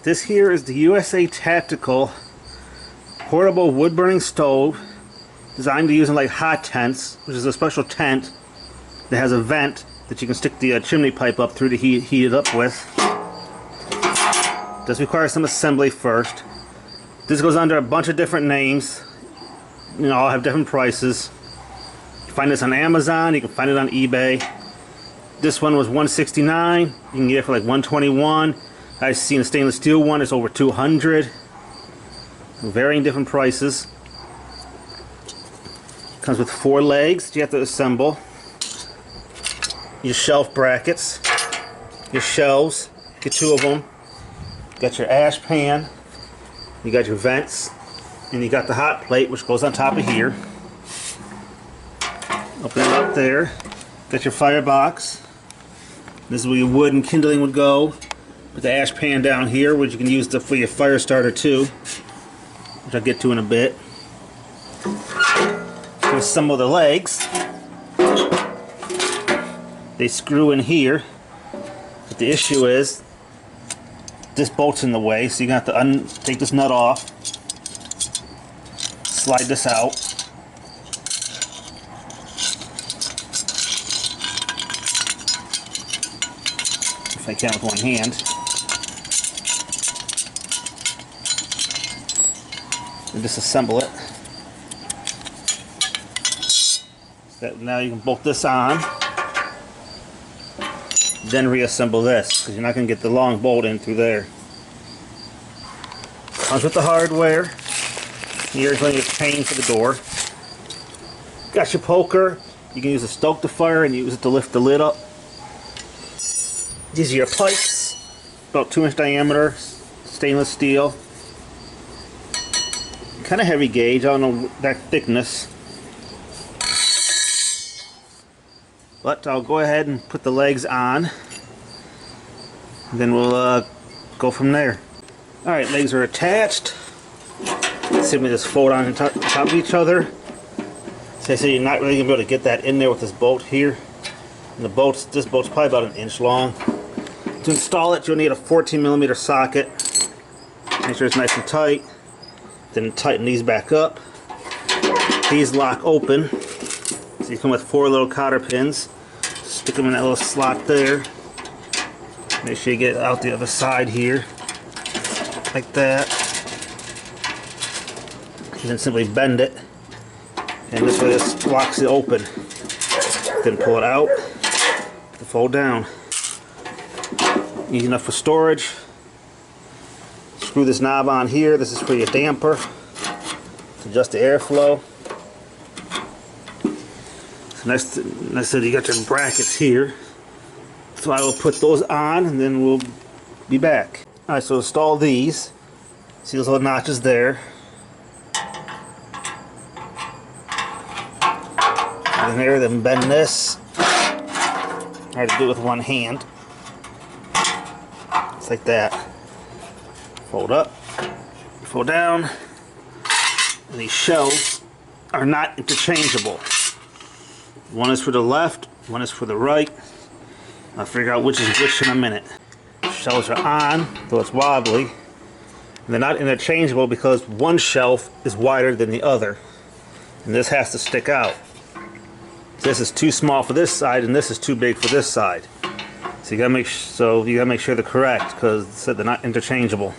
This here is the USA Tactical portable wood burning stove designed to use in like hot tents, which is a special tent that has a vent that you can stick the chimney pipe up through to heat it up with. Does require some assembly first. This goes under a bunch of different names. You know, all have different prices. You can find this on Amazon, you can find it on eBay. This one was $169. You can get it for like $121. I've seen a stainless steel one, it's over $200. Varying different prices. Comes with 4 legs that you have to assemble. Your shelf brackets, your shelves, get 2 of them. Got your ash pan, you got your vents, and you got the hot plate which goes on top of here. Open it up there. Got your firebox. This is where your wood and kindling would go. With the ash pan down here, which you can use for your fire starter too, which I'll get to in a bit. Here's some of the legs. They screw in here, but the issue is this bolt's in the way, so you're going to have to take this nut off, slide this out, if I can with one hand, and disassemble it. So now you can bolt this on, then reassemble this, because you're not going to get the long bolt in through there. Comes with the hardware. Here's when you're paying for the door. Got your poker. You can use to stoke the fire and use it to lift the lid up. These are your pipes, about 2-inch diameter, stainless steel. Kind of heavy gauge, I don't know that thickness. But I'll go ahead and put the legs on. Then we'll go from there. Alright, legs are attached. Simply just fold on top of each other. So I say you're not really going to be able to get that in there with this bolt here. And this bolt's probably about 1 inch long. To install it, you'll need a 14mm socket. Make sure it's nice and tight. Then tighten these back up. These lock open. So you come with 4 little cotter pins. Stick them in that little slot there. Make sure you get out the other side here. Like that. And then simply bend it. And this way this locks it open. Then pull it out. To fold down. Easy enough for storage. Screw this knob on here. This is for your damper. To adjust the airflow. So next I said you got your brackets here. So I will put those on and then we'll be back. Alright, so install these. See those little notches there. And there, then bend this. I had to do it with one hand. Just like that. Fold up, fold down. And these shelves are not interchangeable. One is for the left, one is for the right. I'll figure out which is which in a minute. Shelves are on, though it's wobbly. And they're not interchangeable because one shelf is wider than the other. And this has to stick out. This is too small for this side and this is too big for this side. So you gotta make sure they're correct because they're not interchangeable.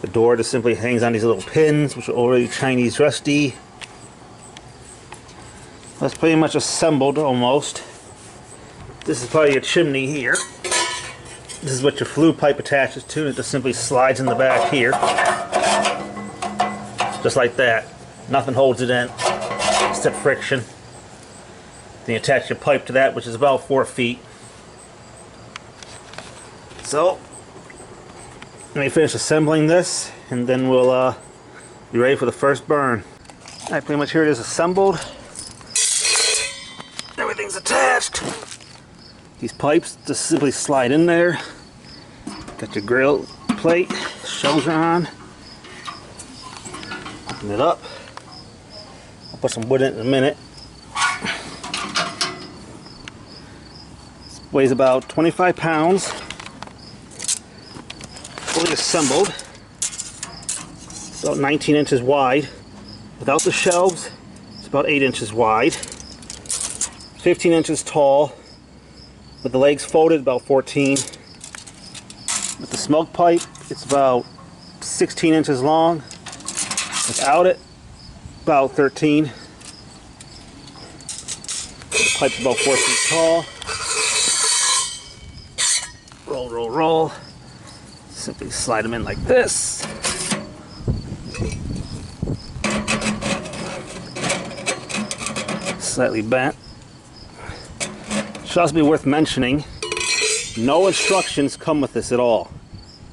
The door just simply hangs on these little pins, which are already Chinese rusty. That's pretty much assembled almost. This is probably your chimney here. This is what your flue pipe attaches to, and it just simply slides in the back here. Just like that. Nothing holds it in except friction. Then you attach your pipe to that, which is about 4 feet. So, let me finish assembling this, and then we'll be ready for the first burn. Alright, pretty much here it is assembled. Everything's attached. These pipes just simply slide in there. Got your grill plate, shelves are on. Open it up. I'll put some wood in a minute. This weighs about 25 pounds. fully assembled. It's about 19 inches wide. Without the shelves, it's about 8 inches wide. 15 inches tall. With the legs folded, about 14. With the smoke pipe, it's about 16 inches long. Without it, about 13. The pipe's about 4 feet tall. Roll, roll, roll. Simply slide them in like this. Slightly bent. Should also be worth mentioning, no instructions come with this at all.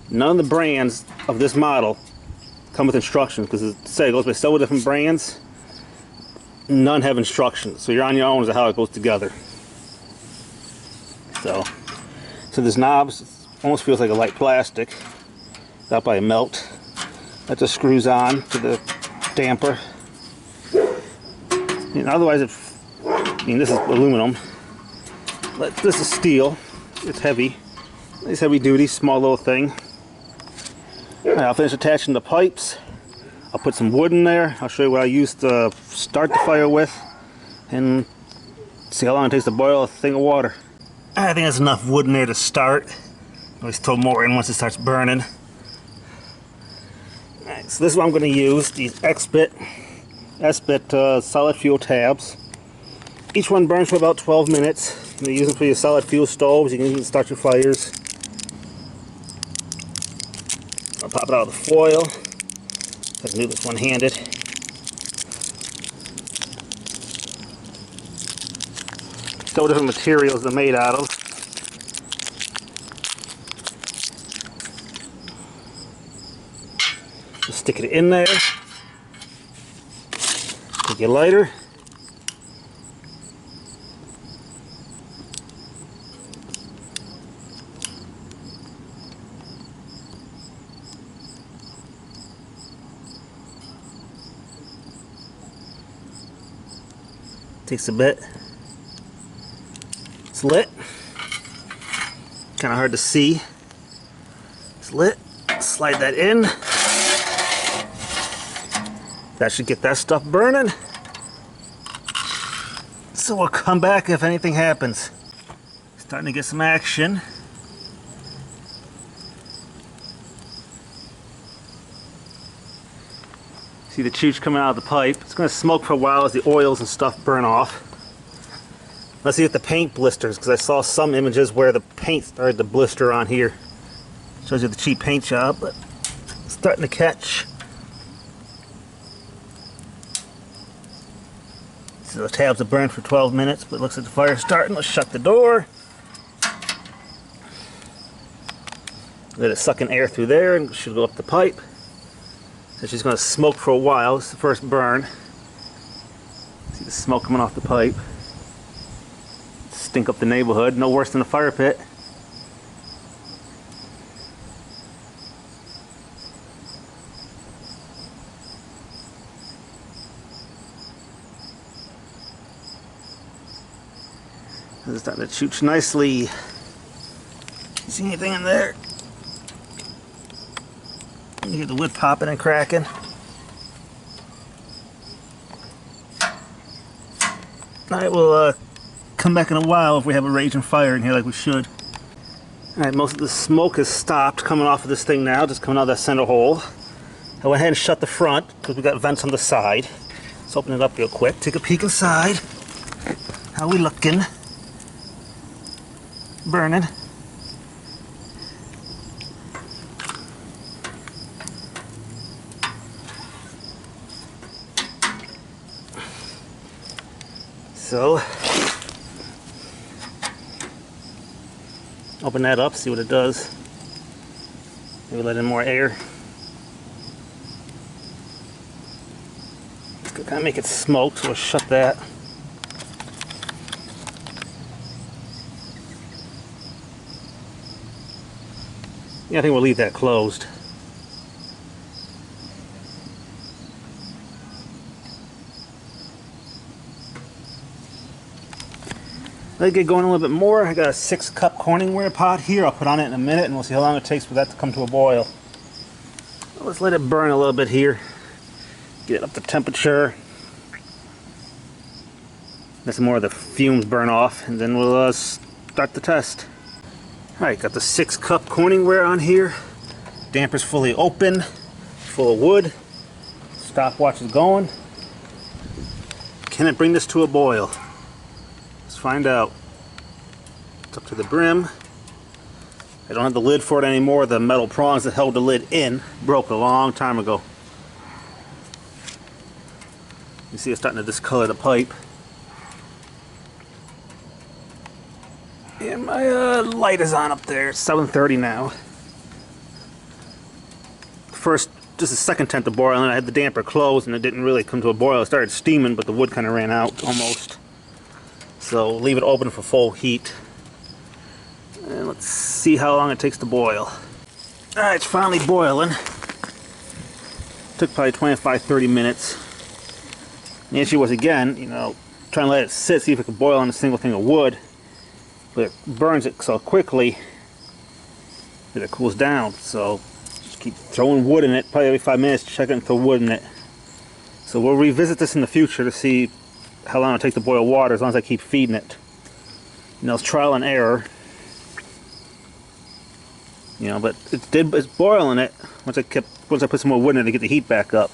None of the brands of this model come with instructions, because it goes by several different brands. None have instructions, so you're on your own as to how it goes together. So this knob almost feels like a light plastic, without by a melt. That just screws on to the damper. Otherwise, this is aluminum. But this is steel. It's heavy. Nice heavy duty, small little thing. Alright, I'll finish attaching the pipes. I'll put some wood in there. I'll show you what I used to start the fire with, and see how long it takes to boil a thing of water. I think there's enough wood in there to start. Always throw more in once it starts burning. Alright, so this is what I'm going to use, these S-bit solid fuel tabs. Each one burns for about 12 minutes. You can use them for your solid fuel stoves. You can even start your fires. I'll pop it out of the foil. I can do this one-handed. Several different materials they're made out of. Just stick it in there. Take your lighter. Takes a bit. It's lit. Kind of hard to see. It's lit. Slide that in. That should get that stuff burning. So we'll come back if anything happens. Starting to get some action. See the chooch coming out of the pipe. It's going to smoke for a while as the oils and stuff burn off. Let's see if the paint blisters, because I saw some images where the paint started to blister on here. Shows you the cheap paint job, but it's starting to catch. So the tabs have burned for 12 minutes, but it looks like the fire's starting. Let's shut the door. Let it suck in air through there and it should go up the pipe. So she's going to smoke for a while. It's the first burn. See the smoke coming off the pipe. Stink up the neighborhood. No worse than a fire pit. This is starting to chooch nicely. See anything in there? You hear the wood popping and cracking. Alright, we'll come back in a while if we have a raging fire in here like we should. Alright, most of the smoke has stopped coming off of this thing now, just coming out of that center hole. I went ahead and shut the front because we got vents on the side. Let's open it up real quick. Take a peek inside. How we looking? Burning. So, open that up, see what it does. Maybe let in more air. It's gonna kind of make it smoke, so we'll shut that. Yeah, I think we'll leave that closed. Let it get going a little bit more. I got a 6-cup Corningware pot here. I'll put on it in a minute and we'll see how long it takes for that to come to a boil. Let's let it burn a little bit here. Get it up to temperature. Let some more of the fumes burn off, and then we'll start the test. Alright, got the 6-cup Corningware on here. Damper's fully open, full of wood. Stopwatch is going. Can it bring this to a boil? Let's find out. It's up to the brim. I don't have the lid for it anymore. The metal prongs that held the lid in broke a long time ago. You see it's starting to discolor the pipe. And my light is on up there. It's 7:30 now. First, just a second attempt to boil, and I had the damper closed and it didn't really come to a boil. It started steaming, but the wood kind of ran out almost. So leave it open for full heat. And let's see how long it takes to boil. Alright, it's finally boiling. Took probably 25-30 minutes. The issue was, again, you know, trying to let it sit, see if it could boil on a single thing of wood. But it burns it so quickly that it cools down. So just keep throwing wood in it, probably every 5 minutes, check it and throw wood in it. So we'll revisit this in the future to see how long it'll take to boil water, as long as I keep feeding it. You know, it's trial and error. You know, but it's boiling it. Once I put some more wood in it to get the heat back up.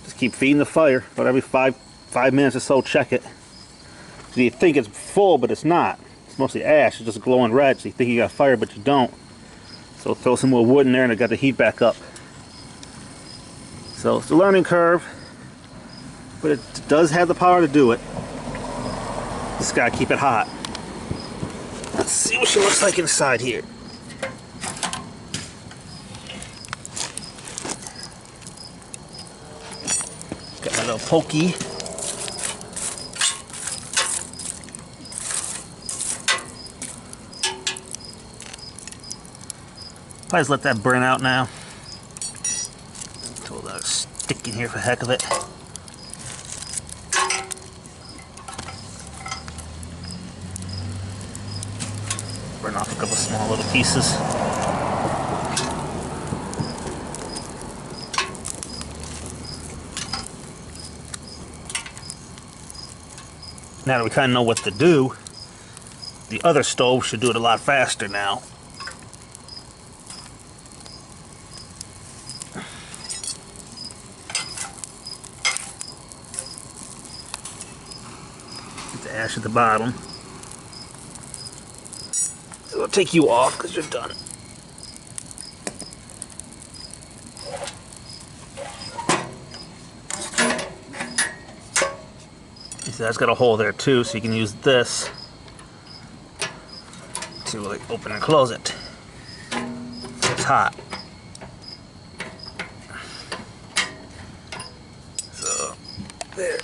Just keep feeding the fire. About every five minutes or so, check it. So you think it's full, but it's not. It's mostly ash. It's just glowing red. So you think you got fire, but you don't. So throw some more wood in there, and it got the heat back up. So it's a learning curve, but it does have the power to do it. Just gotta keep it hot. Let's see what she looks like inside here. Got my little pokey. Probably just let that burn out now. Until that'll stick in here for the heck of it. Burn off a couple small little pieces. Now that we kind of know what to do, the other stove should do it a lot faster now. Get the ash at the bottom. So it'll take you off because you're done. See, that's got a hole there too, so you can use this to like open and close it. So it's hot. So there.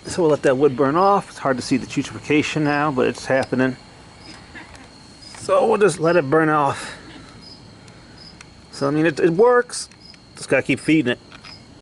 So we'll let that wood burn off. It's hard to see the putrefaction now, but it's happening. So we'll just let it burn off. So I mean, it works. Just gotta keep feeding it.